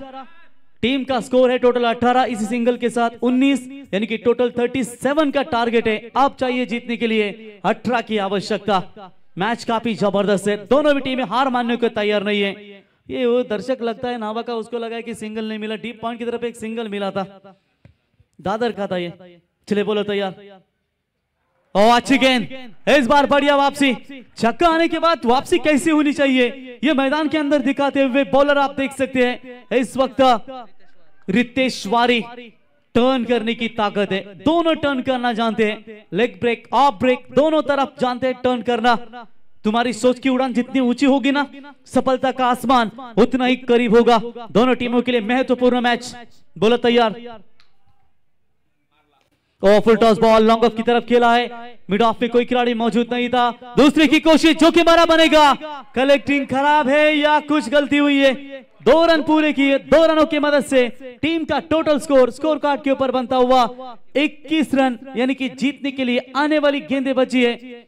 Speaker 2: टीम का स्कोर है टोटल 18, इसी सिंगल के साथ 19, यानी कि टोटल 37 का टारगेट है। अब चाहिए जीतने के लिए 18 की आवश्यकता। मैच काफी जबरदस्त है, दोनों भी टीमें हार मानने को तैयार नहीं है। ये वो दर्शक लगता है नावा का, उसको लगा कि सिंगल नहीं मिला, डीप पॉइंट की तरफ एक सिंगल मिला था, दादर का था ये। चले बोलो तैयार, और अच्छी गेंद, इस बार बढ़िया वापसी। छक्का आने के बाद वापसी कैसी होनी चाहिए ये मैदान के अंदर दिखाते हुए बॉलर आप देख सकते हैं इस वक्त रितेश वारी। टर्न करने की ताकत है, दोनों टर्न करना जानते हैं, लेग ब्रेक ऑफ ब्रेक दोनों तरफ जानते हैं टर्न करना। तुम्हारी सोच की उड़ान जितनी ऊंची होगी ना, सफलता का आसमान उतना ही करीब होगा। दोनों टीमों के लिए महत्वपूर्ण मैच। बोलो तैयार, full toss ball long off की तरफ खेला है, मिड ऑफ में कोई खिलाड़ी मौजूद नहीं था। दूसरे की कोशिश, जो कि मारा बनेगा। कलेक्टिंग खराब है या कुछ गलती हुई है। 2 रन पूरे किए, 2 रनों की मदद से टीम का टोटल स्कोर कार्ड के ऊपर बनता हुआ 21 रन, यानी कि जीतने के लिए आने वाली गेंदें बची है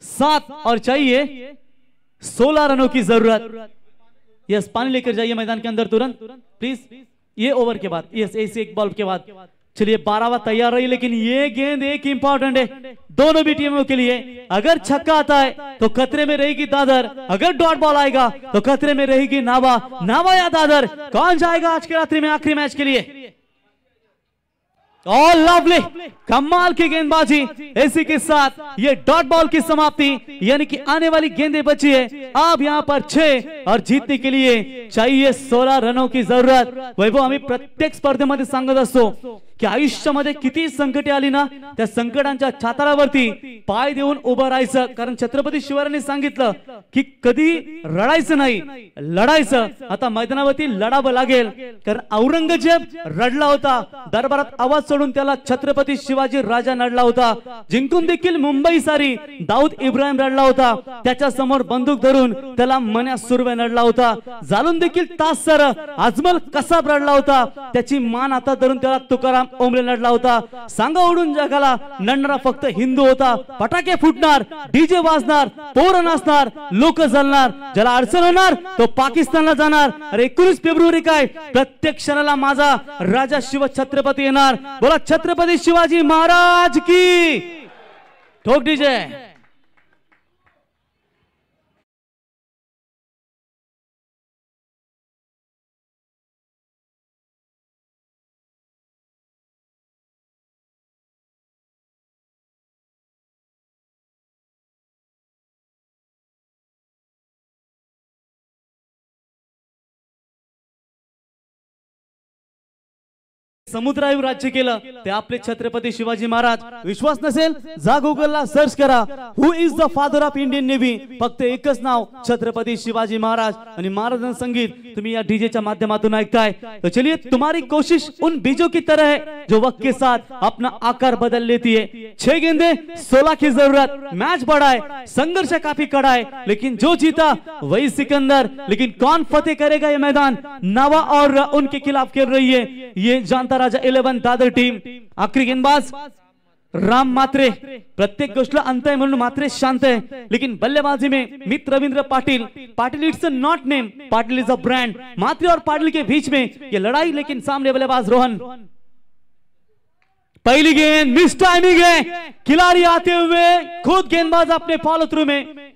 Speaker 2: 7 और चाहिए 16 रनों की जरूरत। यस, पानी लेकर जाइए मैदान के अंदर तुरंत प्लीज, ये ओवर के बाद, यस एक बॉल के बाद चलिए 12वां तैयार रही, लेकिन ये गेंद एक इंपॉर्टेंट है दोनों भी टीमों के लिए। अगर छक्का आता है तो खतरे में रहेगी दादर, अगर डॉट बॉल आएगा तो खतरे में रहेगी नावा। नावा या दादर, कौन जाएगा आज के रात्रि में आखिरी मैच के लिए? और लवली, कमाल की गेंदबाजी। इसी के साथ ये डॉट बॉल की समाप्ति, यानी कि आने वाली गेंदें बची है अब यहाँ पर 6 और जीतने के लिए चाहिए 16 रनों की जरूरत। वैभव, आम्ही प्रत्येक स्पर्धेमध्ये सांगत असतो की आयुष्यामध्ये किती संकटे आली ना, त्या संकटांच्या छातारावरती पाय देऊन उभं राहायचं। कारण छत्रपती शिवरायांनी सांगितलं की कधी रडायचं नाही, लढायचं। आता मैदानावरती लढावं लागेल, कारण औरंगजेब रडला होता, दरबारात आवाज सोडून त्याला छत्रपती शिवाजी राजा नडला होता। जिंकून देखील मुंबई सारी दाऊद इब्राहिम रडला होता, त्याच्या समोर बंदूक धरून त्याला मन्या सुर्वे नडला होता। जालून देखील तासर अजमल कसाब रडला होता, त्याची मान आता धरून त्याला तुकाराम ओमले लढला होता। सांगा उडून जगाला नडणारा फक्त हिंदू होता। फटाके फुटणार, डीजे वाजणार, पोरं नाचणार, लोक जलणार, ज्याला अडचण होणार तो पाकिस्तानला जाणार। अरे 19 फेब्रुवारी काय, प्रत्येक क्षणाला माझा राजा शिव छत्रपती येणार। बोला छत्रपती शिवाजी महाराज की। ठोक डीजे। समुद्रावर राज्य केलं ते आपले छत्रपती शिवाजी महाराज। विश्वास नसेल जा गुगलला सर्च करा, who is the father of Indian navy. फक्त एकच नाव, छत्रपती शिवाजी महाराज। आणि महाराजांचं संगीत तुम्ही या डीजे च्या माध्यमातून ऐकताय। तो चलिए, तुम्हारी कोशिश उन बीजों की तरह है जो वक्त के साथ अपना आकार बदल लेती है। 6 गेंदे 16 की जरूरत। मैच बड़ा है, संघर्ष काफी कड़ा है, लेकिन जो जीता वही सिकंदर। लेकिन कौन फतेह करेगा ये मैदान? नावा और उनके खिलाफ खेल रही है ये जानता राजा 11 दादर टीम। आखरी गेंदबाज राम मात्रे। प्रत्येक गोष्टीला अंत आहे म्हणून मात्रे शांत आहे, लेकिन बल्लेबाजी में मित्र Ravindra Patil. Patil it's a not name, Patil is a brand. Matre और पाटिल के बीच में ये लड़ाई, लेकिन सामने बल्लेबाज रोहन। पहली गेंद मिस टाइमिंग है, खिलाड़ी आते हुए खुद गेंदबाज अपने फॉलो थ्रू में,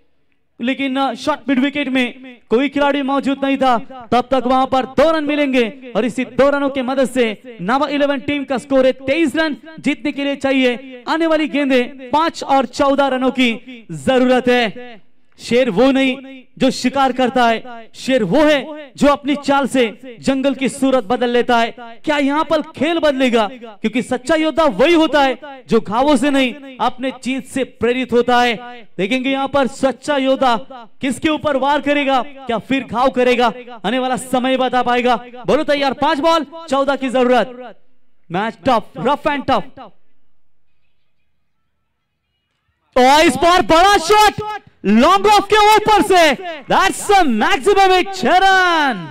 Speaker 2: लेकिन शॉट मिड विकेट में कोई खिलाड़ी मौजूद नहीं था। तब तक वहां पर 2 रन मिलेंगे और इसी 2 रनों की मदद से नावा 11 टीम का स्कोर है 23 रन। जीतने के लिए चाहिए आने वाली गेंदें 5 और 14 रनों की जरूरत है। शेर वो नहीं जो शिकार करता है, शेर वो है जो अपनी चाल से जंगल की सूरत बदल लेता है। क्या यहाँ पर खेल बदलेगा? क्योंकि सच्चा योद्धा वही होता है जो घावों से नहीं अपने जीत से प्रेरित होता है। देखेंगे यहाँ पर सच्चा योद्धा किसके ऊपर वार करेगा, क्या फिर घाव करेगा? आने वाला समय बता पाएगा। बोलो तैयार, 5 बॉल 14 की जरूरत। Match tough, rough and tough. और इस बार बड़ा शॉट लॉन्ग ऑफ के ऊपर से, दैट्स अ मैक्सिमम 6 रन।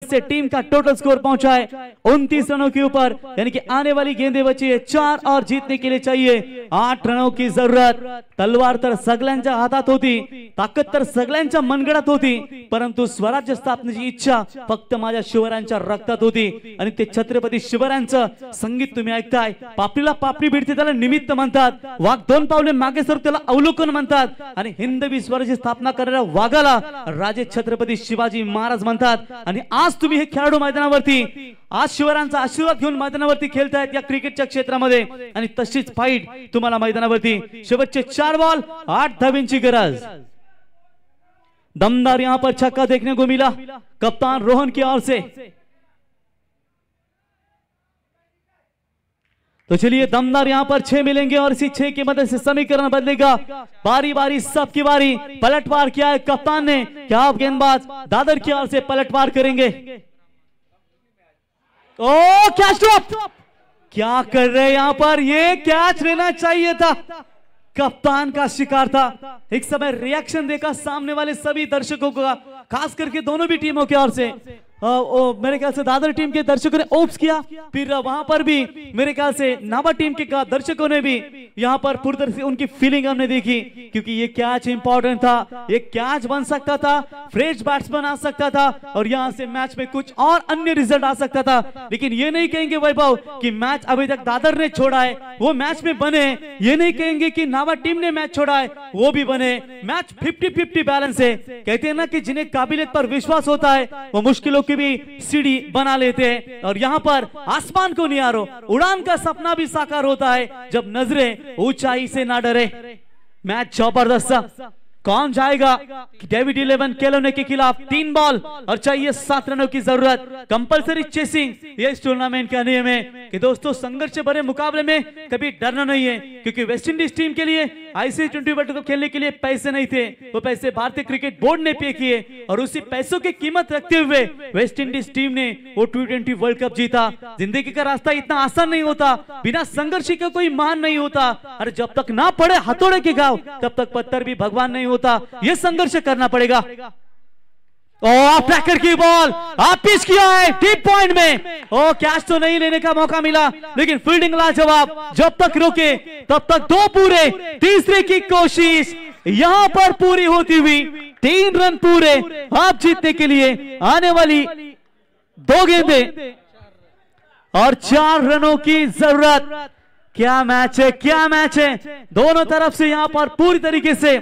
Speaker 2: से टीम का टोटल स्कोर पहुंचा है 29 रनों के ऊपर, यानी कि आने वाली गेंदें बची है 4 और जीतने के लिए चाहिए 8 रनों की जरूरत। तलवार तर सगळ्यांच्या हातात होती, ताकद तर सगळ्यांच्या मनगडात होती, परंतु स्वराज्य स्थापनेची इच्छा फक्त माझ्या शिवरायांच्या रक्तात होती। आणि ते छत्रपती शिवरायांचं संगीत तुम्ही ऐकताय। पापडीला पापडी भिडते त्याला निमित्त म्हणतात, वाघ 2 पावले मागे सर त्याला अवलोकन म्हणतात, आणि हिंदवी स्वराज्याची स्थापना करणाऱ्या वाघाला राजे छत्रपती शिवाजी महाराज म्हणतात। आणि आज तुम्ही हे खेळाडू मैदानावरती आज शिवरायांचा आशीर्वाद घेऊन मैदानावरती खेळतायत या क्रिकेटच्या क्षेत्रामध्ये, आणि तशीच फाईट तुम्हाला मैदानावरती शेवटचे 4 बॉल 8 धावेंची गरज। दमदार यहां पर छक्का देखने को मिला कप्तान रोहन की ओर से। तो चलिए दमदार यहां पर 6 मिलेंगे और इसी 6 की मदद से समीकरण बदलेगा। बारी बारी सबकी बारी। पलटवार किया है कप्तान ने, क्या आप गेंदबाज दादर की ओर से पलटवार करेंगे? ओ कैच ड्रॉप, क्या कर रहे हैं यहां पर? ये कैच लेना चाहिए था, कप्तान का शिकार था। एक समय रिएक्शन देखा सामने वाले सभी दर्शकों का, खास करके दोनों भी टीमों की ओर से। मेरे ख्याल से दादर टीम के दर्शकों ने ओप्स किया, फिर वहां पर भी मेरे ख्याल से नावा टीम के दर्शकों ने भी यहाँ पर पूरी तरह से उनकी फीलिंग हमने देखी, क्योंकि ये कैच इंपॉर्टेंट था, ये कैच बन सकता था, फ्रेश बैट्समैन आ सकता था और यहाँ से मैच में कुछ और अन्य रिजल्ट आ सकता था। लेकिन ये नहीं कहेंगे वैभव कि मैच अभी तक दादर ने छोड़ा है, वो मैच में बने। ये नहीं कहेंगे कि नावा टीम ने मैच छोड़ा है, वो भी बने। मैच 50-50 बैलेंस है। कहते हैं ना कि जिन्हें काबिलियत पर विश्वास होता है वो मुश्किलों की भी सीढ़ी बना लेते हैं। और यहाँ पर आसमान को निहारो, उड़ान का सपना भी साकार होता है जब नजरें ऊंचाई से ना डरे। मैच जबरदस्त। कौन जाएगा डेविड 11 केलोने के खिलाफ? 3 बॉल और चाहिए 7 रनों की जरूरत। कंपलसरी चेसिंग ये इस टूर्नामेंट का नियम है कि दोस्तों संघर्ष भरे मुकाबले में कभी डरना नहीं है, क्योंकि वेस्ट इंडीज टीम के लिए आईसीसी T20 वर्ल्ड कप खेलने के लिए पैसे नहीं थे, वो पैसे भारतीय क्रिकेट बोर्ड ने पे किए और उसी पैसों की कीमत रखते हुए वेस्ट इंडीज टीम ने वो T20 वर्ल्ड कप जीता। जिंदगी का रास्ता इतना आसान नहीं होता, बिना संघर्ष का कोई महान नहीं होता। अरे जब तक ना पड़े हथौड़े के घाव तब तक पत्थर भी भगवान नहीं होता। ये संघर्ष करना पड़ेगा। ट्रैकर की बॉल आप पिच किया है डीप पॉइंट में। कैच तो नहीं लेने का मौका मिला, लेकिन फील्डिंग लाजवाब। जब तक रोके तब तक 2 पूरे, तीसरे की कोशिश यहां पर पूरी होती हुई 3 रन पूरे आप जीतने के लिए आने वाली 2 गेंदें और 4 रनों की जरूरत। क्या मैच है, क्या मैच है। दोनों तरफ से यहां पर पूरी तरीके से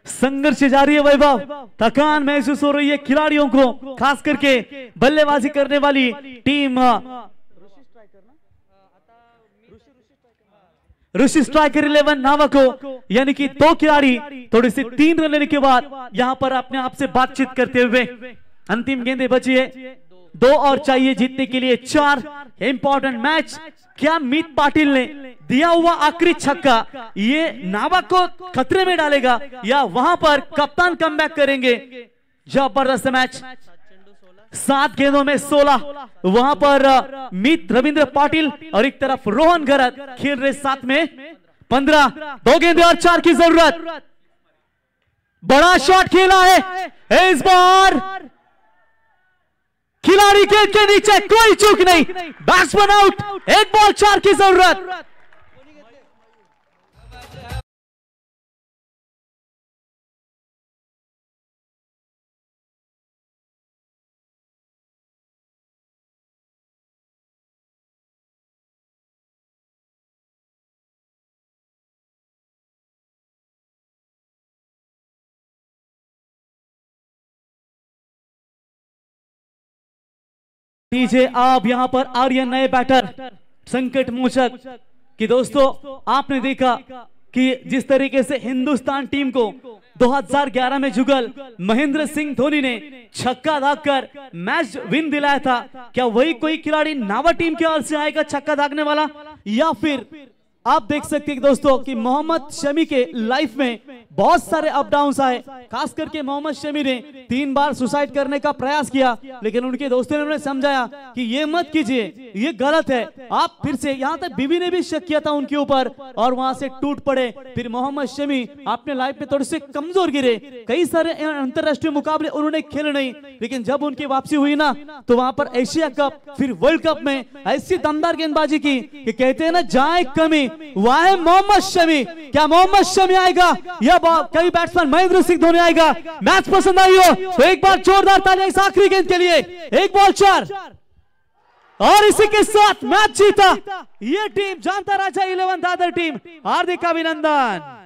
Speaker 2: संघर्ष जारी है वैभव। थकान महसूस हो रही है खिलाड़ियों को, खास करके बल्लेबाजी करने वाली टीम ऋषि स्ट्राइकर 11 नावा को, यानी कि 2 खिलाड़ी थोड़ी सी 3 रन लेने के बाद यहां पर अपने आप से बातचीत करते हुए। अंतिम गेंदें बची है, 2 और चाहिए जीतने के लिए 4। Important match. क्या मीत पाटिल ने दिया हुआ आखिरी छक्का ये नावा को खतरे में डालेगा या वहां पर कप्तान कमबैक करेंगे? जबरदस्त मैच। 7 गेंदों में 16। वहां पर मीत रविंद्र पाटिल और एक तरफ रोहन गरत खेल रहे साथ में 15। 2 गेंदे और 4 की जरूरत। बड़ा शॉट खेला है इस बार। खिलाड़ी के नीचे कोई चूक नहीं, बैट्समैन आउट। 1 बॉल 4 की जरूरत। नीचे आप यहां पर आर्यन नए बैटर संकट मोचक कि दोस्तों आपने देखा कि जिस तरीके से हिंदुस्तान टीम को 2011 में जुगल महेंद्र सिंह धोनी ने छक्का दागकर मैच विन दिलाया था, क्या वही कोई खिलाड़ी नावा टीम की ओर से आएगा छक्का दागने वाला? या फिर आप देख सकते हैं दोस्तों कि मोहम्मद शमी के लाइफ में बहुत सारे अप डाउन आए, खास करके मोहम्मद शमी ने 3 बार सुसाइड करने का प्रयास किया, लेकिन उनके दोस्तों ने उन्हें समझाया कि ये मत कीजिए, ये गलत है। आप फिर से यहां तक बीवी ने भी शक किया था उनके ऊपर और वहां से टूट पड़े। फिर मोहम्मद शमी अपने लाइफ में थोड़े से कमजोर गिरे, कई सारे अंतरराष्ट्रीय मुकाबले उन्होंने खेले नहीं, लेकिन जब उनकी वापसी हुई ना तो वहां पर एशिया कप फिर वर्ल्ड कप में ऐसी दमदार गेंदबाजी की कि कहते हैं ना जाए कमी वह है मोहम्मद शमी। क्या मोहम्मद शमी आएगा या कई बैट्समैन महेंद्र सिंह धोनी आएगा? मैच पसंद आई हो तो एक बार जोरदार तालियां इस आखिरी गेंद के लिए। 1 बॉल 4 और इसी के साथ मैच जीता ये टीम जानता राजा 11 दादर टीम। हार्दिक अभिनंदन।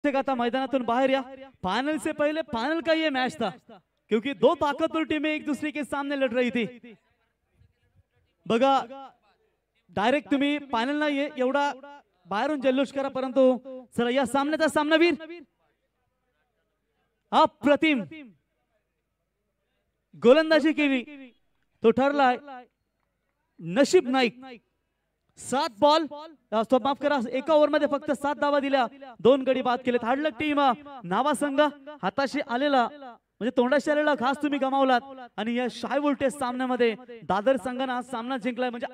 Speaker 2: था मैदानातून बाहेर या। फाइनल से पहले फाइनल का ये मैच था, क्योंकि 2 ताकतवर टीमें एक दूसरे के सामने लड़ रही थी। बघा डायरेक्ट तुम्ही फायनल ना एवढा बाहेरून जल्लोष करा, परंतु चला या सामन्याचा सामनावीर अप्रतिम गोलंदाजी केली तो ठरलाय नशीब नाईक 7 बॉल माफ करा, एका ओव्हर मध्ये फक्त 7 धावा दिल्या, 2 गडी बाद केलेत. हार्डलक टीम नावा संघ हाताशी आलेला म्हणजे तोंडाशी आलेला घास तुम्ही गमावलात आणि या शाय वोल्टेज सामन्यामध्ये दादर संघाने हा सामना जिंकलाय. म्हणजे